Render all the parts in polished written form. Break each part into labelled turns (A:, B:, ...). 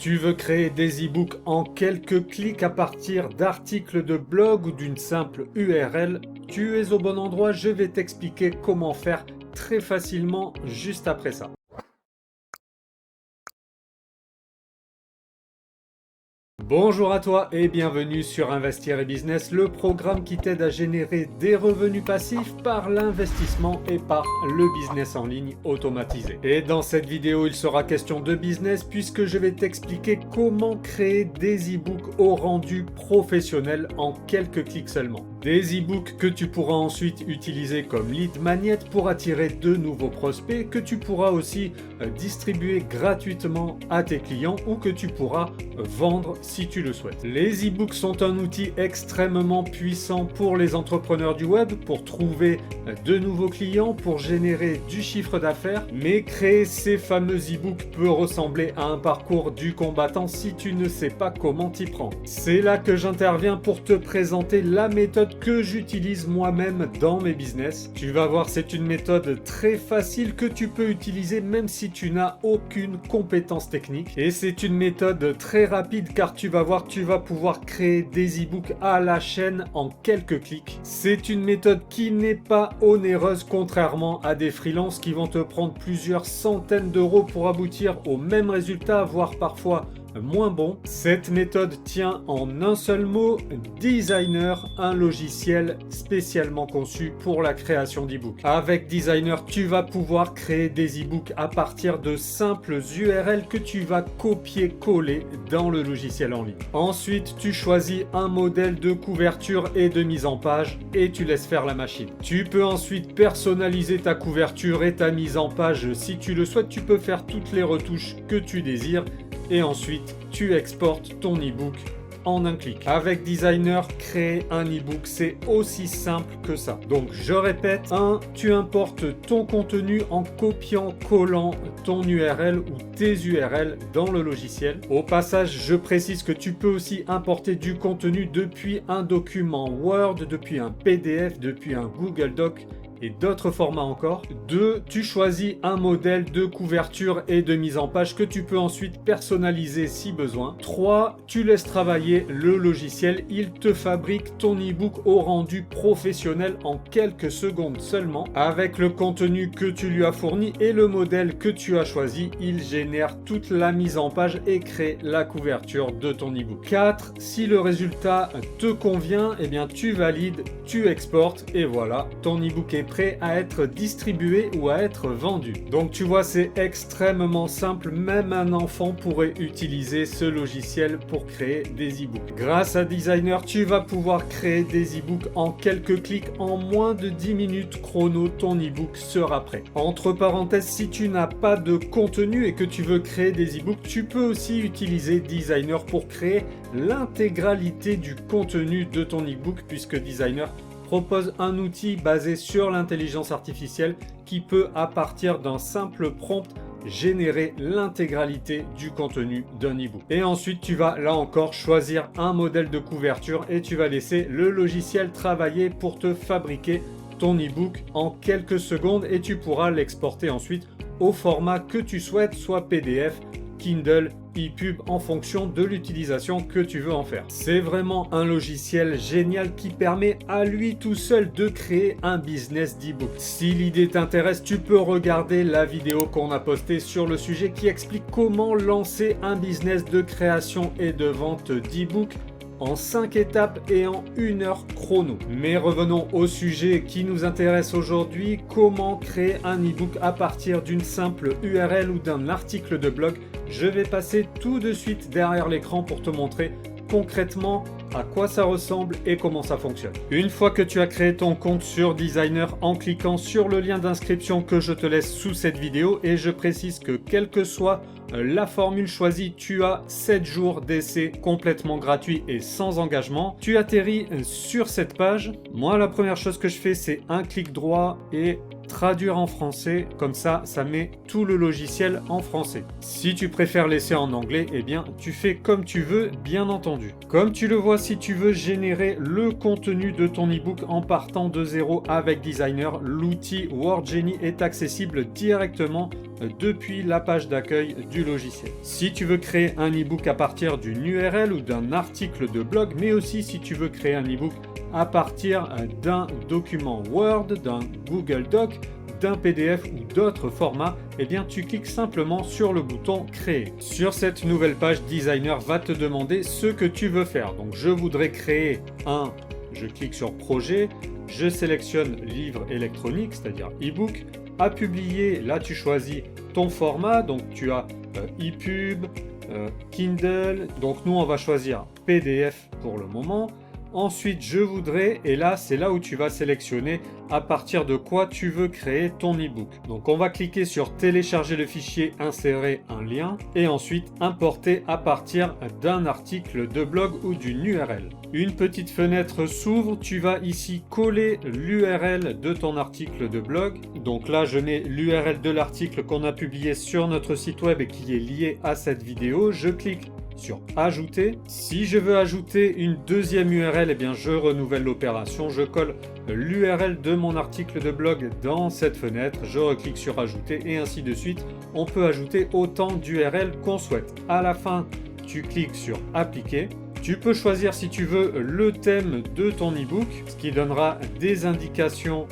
A: Tu veux créer des e-books en quelques clics à partir d'articles de blog ou d'une simple URL? Tu es au bon endroit, je vais t'expliquer comment faire très facilement juste après ça. Bonjour à toi et bienvenue sur Investir et Business, le programme qui t'aide à générer des revenus passifs par l'investissement et par le business en ligne automatisé. Et dans cette vidéo, il sera question de business puisque je vais t'expliquer comment créer des e-books au rendu professionnel en quelques clics seulement. Des e-books que tu pourras ensuite utiliser comme lead magnet pour attirer de nouveaux prospects, que tu pourras aussi distribuer gratuitement à tes clients ou que tu pourras vendre si tu le souhaites. Les e-books sont un outil extrêmement puissant pour les entrepreneurs du web, pour trouver de nouveaux clients, pour générer du chiffre d'affaires, mais créer ces fameux e-books peut ressembler à un parcours du combattant si tu ne sais pas comment t'y prendre. C'est là que j'interviens pour te présenter la méthode que j'utilise moi-même dans mes business. Tu vas voir, c'est une méthode très facile que tu peux utiliser même si tu n'as aucune compétence technique. Et c'est une méthode très rapide car tu vas voir, tu vas pouvoir créer des e-books à la chaîne en quelques clics. C'est une méthode qui n'est pas onéreuse contrairement à des freelances qui vont te prendre plusieurs centaines d'euros pour aboutir au même résultat, voire parfois moins bon. Cette méthode tient en un seul mot: Designer, un logiciel spécialement conçu pour la création d'e-books. Avec Designer, tu vas pouvoir créer des e-books à partir de simples URL que tu vas copier-coller dans le logiciel en ligne. Ensuite, tu choisis un modèle de couverture et de mise en page et tu laisses faire la machine. Tu peux ensuite personnaliser ta couverture et ta mise en page si tu le souhaites. Tu peux faire toutes les retouches que tu désires. Et ensuite, tu exportes ton e-book en un clic. Avec Designer, créer un e-book, c'est aussi simple que ça. Donc, je répète, 1. Tu importes ton contenu en copiant-collant ton URL ou tes URL dans le logiciel. Au passage, je précise que tu peux aussi importer du contenu depuis un document Word, depuis un PDF, depuis un Google Doc et d'autres formats encore. 2. Tu choisis un modèle de couverture et de mise en page que tu peux ensuite personnaliser si besoin. 3. Tu laisses travailler le logiciel. Il te fabrique ton e-book au rendu professionnel en quelques secondes seulement. Avec le contenu que tu lui as fourni et le modèle que tu as choisi, il génère toute la mise en page et crée la couverture de ton e-book. 4. Si le résultat te convient, eh bien tu valides, tu exportes et voilà, ton e-book est prêt à être distribué ou à être vendu. Donc tu vois, c'est extrêmement simple, même un enfant pourrait utiliser ce logiciel pour créer des e-books. Grâce à Designer, tu vas pouvoir créer des e-books en quelques clics, en moins de 10 minutes chrono, ton e-book sera prêt. Entre parenthèses, si tu n'as pas de contenu et que tu veux créer des e-books, tu peux aussi utiliser Designer pour créer l'intégralité du contenu de ton e-book, puisque Designer propose un outil basé sur l'intelligence artificielle qui peut, à partir d'un simple prompt, générer l'intégralité du contenu d'un e-book. Et ensuite, tu vas là encore choisir un modèle de couverture et tu vas laisser le logiciel travailler pour te fabriquer ton e-book en quelques secondes et tu pourras l'exporter ensuite au format que tu souhaites, soit PDF, Kindle, ePub, en fonction de l'utilisation que tu veux en faire. C'est vraiment un logiciel génial qui permet à lui tout seul de créer un business d'e-book. Si l'idée t'intéresse, tu peux regarder la vidéo qu'on a postée sur le sujet qui explique comment lancer un business de création et de vente d'e-book en 5 étapes et en 1 heure chrono. Mais revenons au sujet qui nous intéresse aujourd'hui: comment créer un e-book à partir d'une simple URL ou d'un article de blog. Je vais passer tout de suite derrière l'écran pour te montrer concrètement à quoi ça ressemble et comment ça fonctionne. Une fois que tu as créé ton compte sur Designer, en cliquant sur le lien d'inscription que je te laisse sous cette vidéo, et je précise que quelle que soit la formule choisie, tu as 7 jours d'essai complètement gratuit et sans engagement. Tu atterris sur cette page. Moi, la première chose que je fais, c'est un clic droit et traduire en français, comme ça met tout le logiciel en français. Si tu préfères laisser en anglais, eh bien tu fais comme tu veux, bien entendu. Comme tu le vois, si tu veux générer le contenu de ton ebook en partant de zéro avec Designer, l'outil WordGenie est accessible directement depuis la page d'accueil du logiciel. Si tu veux créer un ebook à partir d'une URL ou d'un article de blog, mais aussi si tu veux créer un ebook à partir d'un document Word, d'un Google Doc, d'un PDF ou d'autres formats, eh bien tu cliques simplement sur le bouton créer. Sur cette nouvelle page, Designer va te demander ce que tu veux faire. Donc je voudrais créer je clique sur projet, je sélectionne livre électronique, c'est-à-dire e-book. À publier, là tu choisis ton format, donc tu as ePub, Kindle, donc nous on va choisir PDF pour le moment. Ensuite, je voudrais, et là, c'est là où tu vas sélectionner à partir de quoi tu veux créer ton ebook. Donc, on va cliquer sur télécharger le fichier, insérer un lien et ensuite importer à partir d'un article de blog ou d'une URL. Une petite fenêtre s'ouvre, tu vas ici coller l'URL de ton article de blog. Donc là, je mets l'URL de l'article qu'on a publié sur notre site web et qui est lié à cette vidéo. Je clique sur ajouter. Si je veux ajouter une deuxième URL, eh bien je renouvelle l'opération, je colle l'URL de mon article de blog dans cette fenêtre, je reclique sur ajouter et ainsi de suite. On peut ajouter autant d'URL qu'on souhaite. À la fin, tu cliques sur appliquer. Tu peux choisir si tu veux le thème de ton ebook, ce qui donnera des indications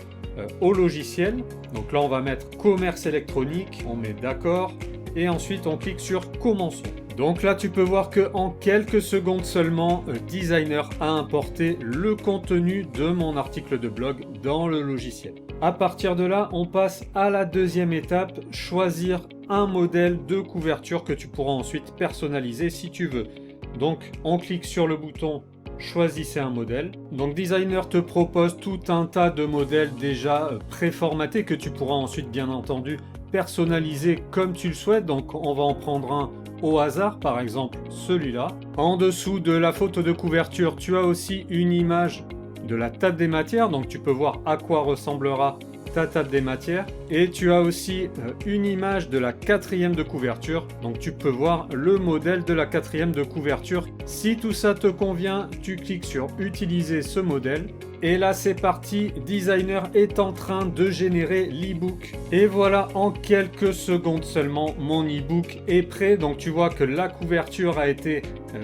A: au logiciel. Donc là, on va mettre commerce électronique, on met d'accord et ensuite on clique sur commençons. Donc là, tu peux voir que en quelques secondes seulement, Designer a importé le contenu de mon article de blog dans le logiciel. À partir de là, on passe à la deuxième étape, choisir un modèle de couverture que tu pourras ensuite personnaliser si tu veux. Donc, on clique sur le bouton choisissez un modèle. Donc Designer te propose tout un tas de modèles déjà préformatés que tu pourras ensuite bien entendu personnaliser comme tu le souhaites. Donc on va en prendre un au hasard, par exemple celui-là. En dessous de la photo de couverture, tu as aussi une image de la table des matières. Donc tu peux voir à quoi ressemblera ta table des matières. Et tu as aussi une image de la quatrième de couverture. Donc tu peux voir le modèle de la quatrième de couverture. Si tout ça te convient, tu cliques sur utiliser ce modèle. Et là c'est parti, Designer est en train de générer l'ebook. Et voilà, en quelques secondes seulement, mon ebook est prêt. Donc tu vois que la couverture a été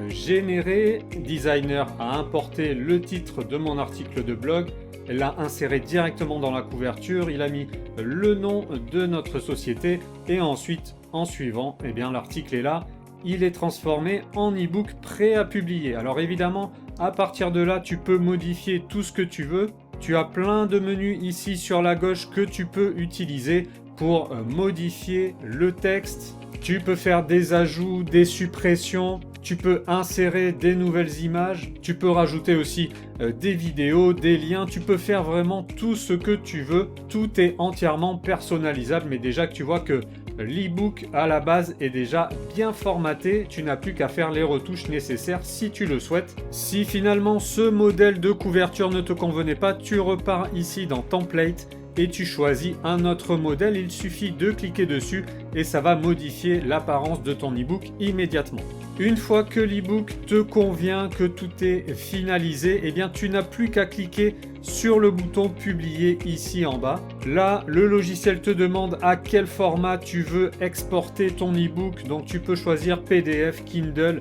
A: générée. Designer a importé le titre de mon article de blog. Elle l'a inséré directement dans la couverture. Il a mis le nom de notre société. Et ensuite, en suivant, eh bien, l'article est là. Il est transformé en ebook prêt à publier. Alors évidemment, à partir de là, tu peux modifier tout ce que tu veux. Tu as plein de menus ici sur la gauche que tu peux utiliser pour modifier le texte. Tu peux faire des ajouts, des suppressions. Tu peux insérer des nouvelles images. Tu peux rajouter aussi des vidéos, des liens. Tu peux faire vraiment tout ce que tu veux. Tout est entièrement personnalisable. Mais déjà que tu vois que l'ebook à la base est déjà bien formaté, tu n'as plus qu'à faire les retouches nécessaires si tu le souhaites. Si finalement ce modèle de couverture ne te convenait pas, tu repars ici dans Template et tu choisis un autre modèle. Il suffit de cliquer dessus et ça va modifier l'apparence de ton ebook immédiatement. Une fois que l'ebook te convient, que tout est finalisé, eh bien tu n'as plus qu'à cliquer sur le bouton publier ici en bas. Là, le logiciel te demande à quel format tu veux exporter ton ebook. Donc tu peux choisir PDF, Kindle,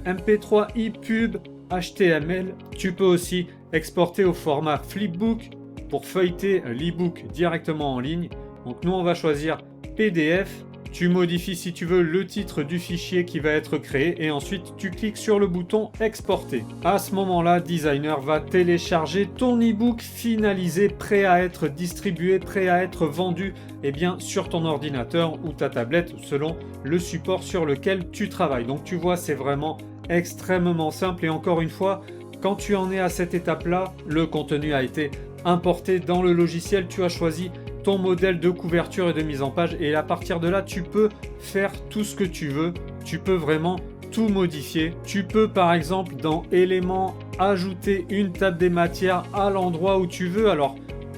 A: MP3, ePub, HTML. Tu peux aussi exporter au format Flipbook pour feuilleter l'ebook directement en ligne. Donc nous on va choisir PDF. Tu modifies si tu veux le titre du fichier qui va être créé et ensuite tu cliques sur le bouton exporter. À ce moment-là, Designer va télécharger ton ebook finalisé, prêt à être distribué, prêt à être vendu sur ton ordinateur ou ta tablette selon le support sur lequel tu travailles. Donc tu vois, c'est vraiment extrêmement simple et encore une fois, quand tu en es à cette étape-là, le contenu a été importé dans le logiciel, tu as choisi ton modèle de couverture et de mise en page et à partir de là, tu peux faire tout ce que tu veux. Tu peux vraiment tout modifier. Tu peux par exemple dans éléments ajouter une table des matières à l'endroit où tu veux. Alors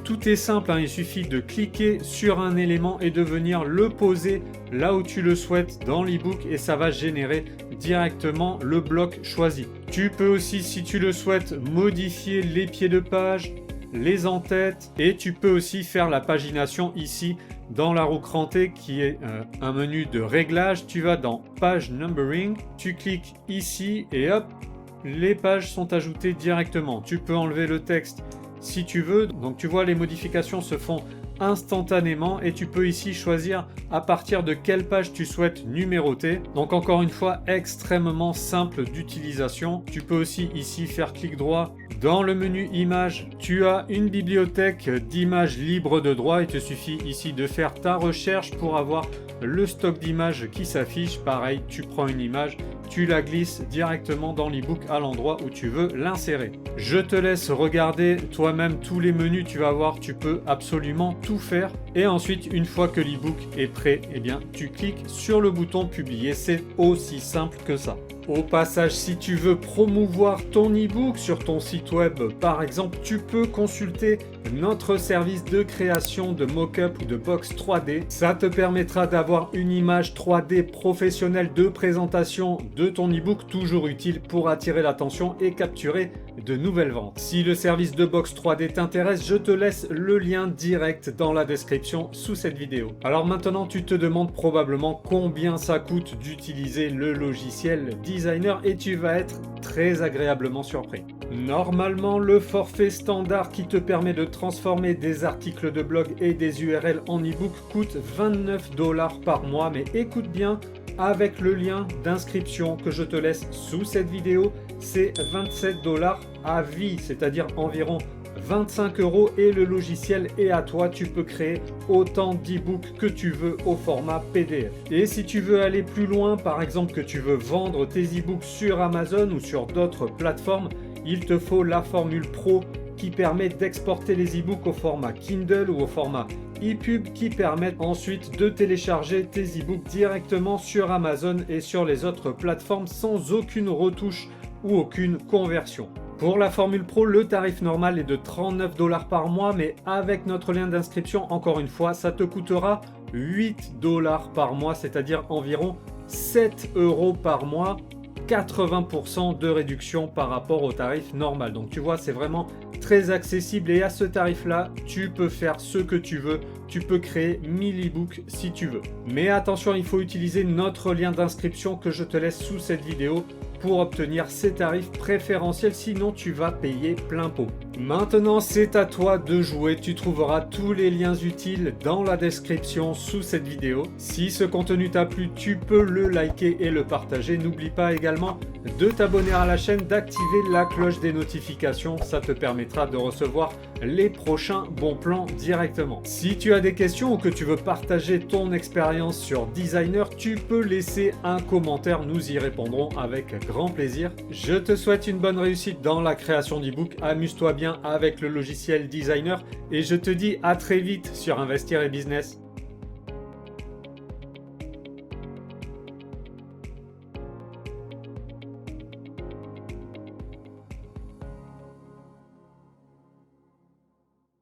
A: tout est simple, hein, il suffit de cliquer sur un élément et de venir le poser là où tu le souhaites dans l'ebook et ça va générer directement le bloc choisi. Tu peux aussi, si tu le souhaites, modifier les pieds de page, les en-têtes et tu peux aussi faire la pagination ici dans la roue crantée qui est un menu de réglage. Tu vas dans page numbering, tu cliques ici et hop, les pages sont ajoutées directement. Tu peux enlever le texte si tu veux. Donc tu vois, les modifications se font instantanément et tu peux ici choisir à partir de quelle page tu souhaites numéroter. Donc encore une fois, extrêmement simple d'utilisation. Tu peux aussi ici faire clic droit. Dans le menu images, tu as une bibliothèque d'images libres de droit. Il te suffit ici de faire ta recherche pour avoir le stock d'images qui s'affiche. Pareil, tu prends une image, tu la glisses directement dans l'ebook à l'endroit où tu veux l'insérer. Je te laisse regarder toi-même tous les menus, tu vas voir, tu peux absolument tout faire. Et ensuite, une fois que l'ebook est prêt, eh bien, tu cliques sur le bouton publier. C'est aussi simple que ça. Au passage, si tu veux promouvoir ton ebook sur ton site web, par exemple, tu peux consulter notre service de création de mock-up ou de box 3D. Ça te permettra d'avoir une image 3D professionnelle de présentation de ton ebook, toujours utile pour attirer l'attention et capturer de nouvelles ventes. Si le service de box 3D t'intéresse, je te laisse le lien direct dans la description sous cette vidéo. Alors maintenant, tu te demandes probablement combien ça coûte d'utiliser le logiciel Designer et tu vas être très agréablement surpris. Normalement, le forfait standard qui te permet de transformer des articles de blog et des URL en ebook coûte 29 $ par mois, mais écoute bien, avec le lien d'inscription que je te laisse sous cette vidéo, c'est 27 $ à vie, c'est-à-dire environ 25 € et le logiciel est à toi. Tu peux créer autant d'e-books que tu veux au format PDF. Et si tu veux aller plus loin, par exemple que tu veux vendre tes e-books sur Amazon ou sur d'autres plateformes, il te faut la formule Pro qui permet d'exporter les e-books au format Kindle ou au format ePub qui permettent ensuite de télécharger tes e-books directement sur Amazon et sur les autres plateformes sans aucune retouche ou aucune conversion. Pour la formule Pro, le tarif normal est de 39 $ par mois, mais avec notre lien d'inscription, encore une fois, ça te coûtera 8 $ par mois, c'est-à-dire environ 7 € par mois, 80% de réduction par rapport au tarif normal. Donc tu vois, c'est vraiment très accessible et à ce tarif-là, tu peux faire ce que tu veux. Tu peux créer 1000 e-books si tu veux. Mais attention, il faut utiliser notre lien d'inscription que je te laisse sous cette vidéo pour obtenir ces tarifs préférentiels, sinon tu vas payer plein pot. Maintenant, c'est à toi de jouer. Tu trouveras tous les liens utiles dans la description sous cette vidéo. Si ce contenu t'a plu, tu peux le liker et le partager. N'oublie pas également de t'abonner à la chaîne, d'activer la cloche des notifications. Ça te permettra de recevoir les prochains bons plans directement. Si tu as des questions ou que tu veux partager ton expérience sur Designer, tu peux laisser un commentaire. Nous y répondrons avec grand plaisir. Je te souhaite une bonne réussite dans la création d'e-book. Amuse-toi bien avec le logiciel Designer et je te dis à très vite sur Investir et Business.